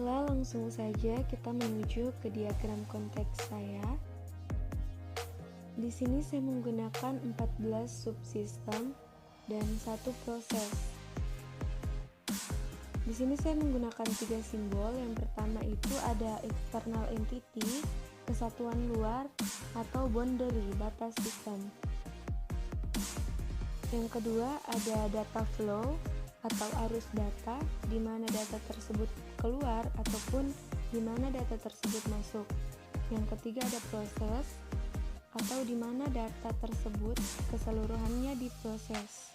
Baiklah, langsung saja kita menuju ke diagram konteks saya. Di sini saya menggunakan 14 subsistem dan satu proses. Di sini saya menggunakan 3 simbol. Yang pertama itu ada external entity, kesatuan luar atau boundary, batas sistem. Yang kedua ada data flow atau arus data, di mana data tersebut keluar ataupun di mana data tersebut masuk. Yang ketiga ada proses, atau di mana data tersebut keseluruhannya diproses,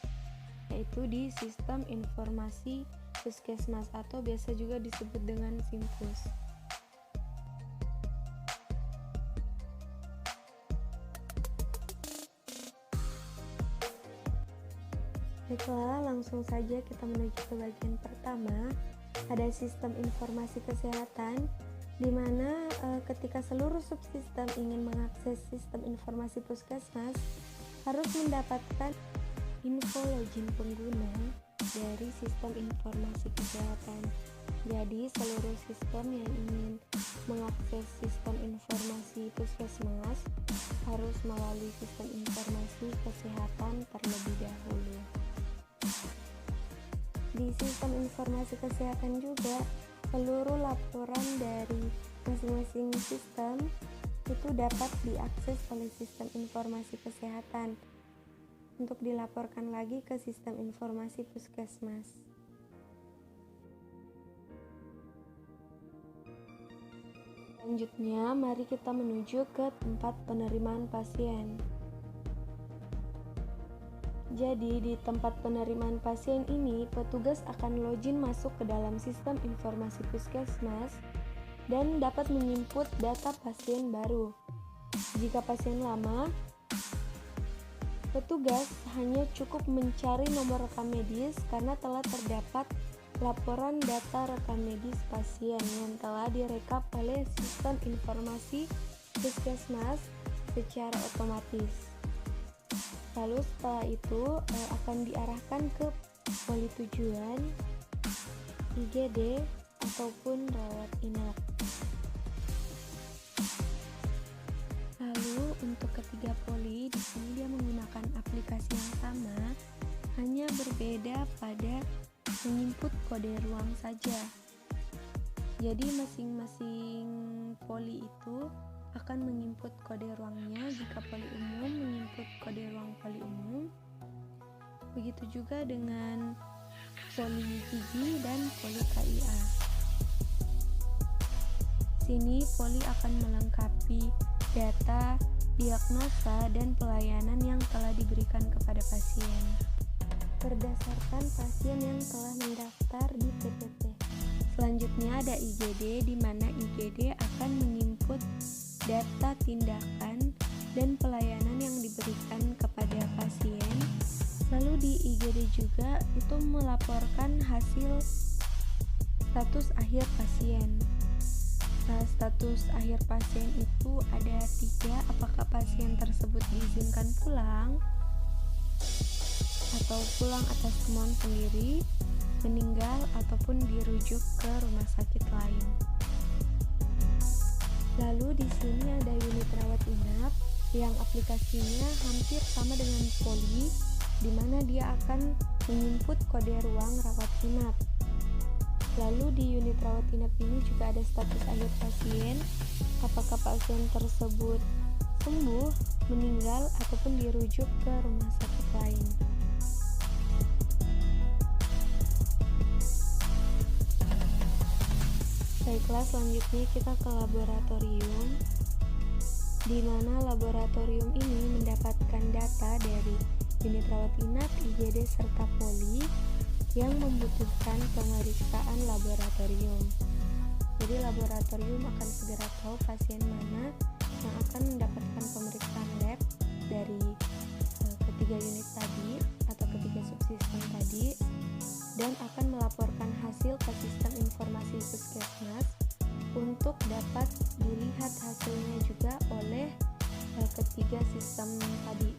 yaitu di sistem informasi puskesmas atau biasa juga disebut dengan SIMPUS. Baiklah, langsung saja kita menuju ke bagian pertama. Ada sistem informasi kesehatan, di mana ketika seluruh subsistem ingin mengakses sistem informasi puskesmas, harus mendapatkan info login pengguna dari sistem informasi kesehatan. Jadi seluruh sistem yang ingin mengakses sistem informasi puskesmas harus melalui sistem informasi kesehatan terlebih dahulu. Di sistem informasi kesehatan juga seluruh laporan dari masing-masing sistem itu dapat diakses oleh sistem informasi kesehatan untuk dilaporkan lagi ke sistem informasi puskesmas. Selanjutnya, mari kita menuju ke tempat penerimaan pasien. Jadi di tempat penerimaan pasien ini, petugas akan login masuk ke dalam sistem informasi puskesmas dan dapat menginput data pasien baru. Jika pasien lama, petugas hanya cukup mencari nomor rekam medis karena telah terdapat laporan data rekam medis pasien yang telah direkap oleh sistem informasi puskesmas secara otomatis. Lalu setelah itu akan diarahkan ke poli tujuan, IGD ataupun rawat inap. Lalu untuk ketiga poli, di sini dia menggunakan aplikasi yang sama, hanya berbeda pada menginput kode ruang saja. Jadi masing-masing poli itu akan menginput kode ruangnya. Jika poli umum menginput kode ruang poli umum. Begitu juga dengan poli gigi dan poli KIA. Sini poli akan melengkapi data, diagnosa, dan pelayanan yang telah diberikan kepada pasien berdasarkan pasien yang telah mendaftar di PPP. Selanjutnya ada IGD, di mana IGD akan menginput data tindakan dan pelayanan yang diberikan kepada pasien. Lalu di IGD juga itu melaporkan hasil status akhir pasien. Nah, status akhir pasien itu ada 3, apakah pasien tersebut diizinkan pulang atau pulang atas kemauan sendiri, meninggal, ataupun dirujuk ke rumah sakit lain. Lalu di sini ada unit rawat inap yang aplikasinya hampir sama dengan poli, di mana dia akan menginput kode ruang rawat inap. Lalu di unit rawat inap ini juga ada status akhir pasien, apakah pasien tersebut sembuh, meninggal, ataupun dirujuk ke rumah sakit lain. Baiklah, selanjutnya kita ke laboratorium, di mana laboratorium ini mendapatkan data dari unit rawat inap, IGD, serta poli yang membutuhkan pemeriksaan laboratorium. Jadi laboratorium akan segera tahu pasien mana yang akan mendapatkan pemeriksaan lab dari ketiga unit tadi atau ketiga subsistem tadi, dan akan melaporkan hasil ke sistem informasi puskesmas untuk dapat dilihat hasilnya juga oleh ketiga sistem tadi,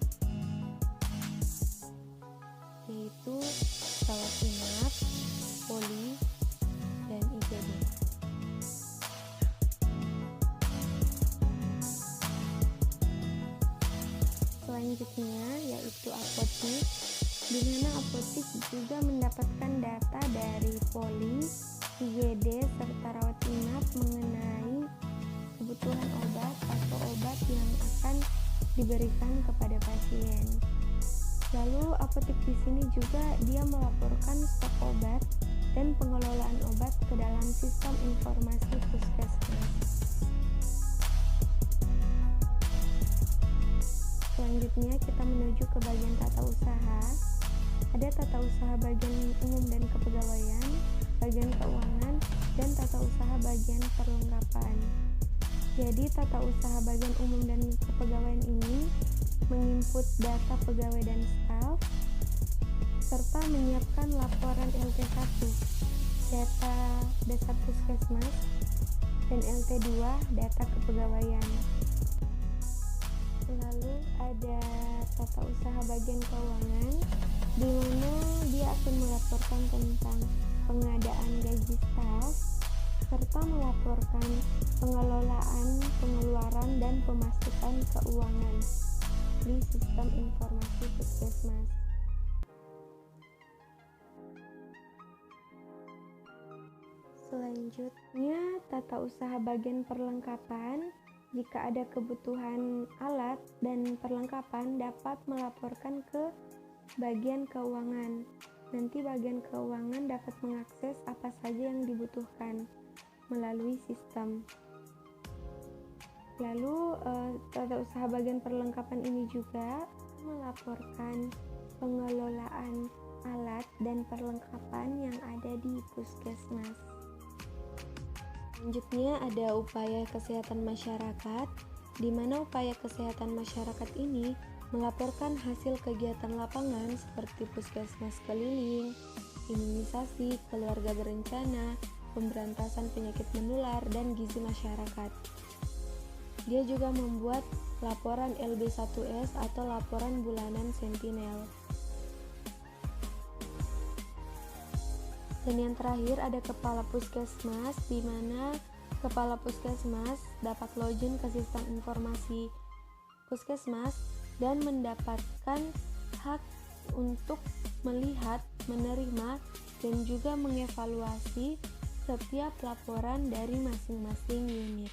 yaitu rawat inap, poli, dan IGD. apotik, di mana apotik juga mendapatkan data dari poli, IGD, serta rawat inap mengenai kebutuhan obat atau obat yang akan diberikan kepada pasien. Lalu apotek di sini juga dia melaporkan stok obat dan pengelolaan obat ke dalam sistem informasi puskesmas. Selanjutnya kita menuju ke bagian tata usaha. Ada tata usaha bagian umum dan kepegawaian, bagian keuangan, dan tata usaha bagian perlengkapan. Jadi tata usaha bagian umum dan kepegawaian ini menginput data pegawai dan staf, serta menyiapkan laporan LT1, data dasar puskesmas, dan LT2, data kepegawaian. Lalu ada tata usaha bagian keuangan, di mana dia akan melaporkan tentang pengadaan gaji staf, serta melaporkan pengelolaan, pengeluaran, dan pemasukan keuangan di sistem informasi puskesmas. Selanjutnya, tata usaha bagian perlengkapan. Jika ada kebutuhan alat dan perlengkapan dapat melaporkan ke bagian keuangan. Nanti bagian keuangan dapat mengakses apa saja yang dibutuhkan melalui sistem. Lalu tata usaha bagian perlengkapan ini juga melaporkan pengelolaan alat dan perlengkapan yang ada di puskesmas. Selanjutnya ada upaya kesehatan masyarakat, di mana upaya kesehatan masyarakat ini melaporkan hasil kegiatan lapangan seperti puskesmas keliling, imunisasi, keluarga berencana, pemberantasan penyakit menular, dan gizi masyarakat. Dia juga membuat laporan LB1S atau laporan bulanan sentinel. Dan yang terakhir ada kepala puskesmas, di mana kepala puskesmas dapat login ke sistem informasi puskesmas dan mendapatkan hak untuk melihat, menerima, dan juga mengevaluasi setiap laporan dari masing-masing unit.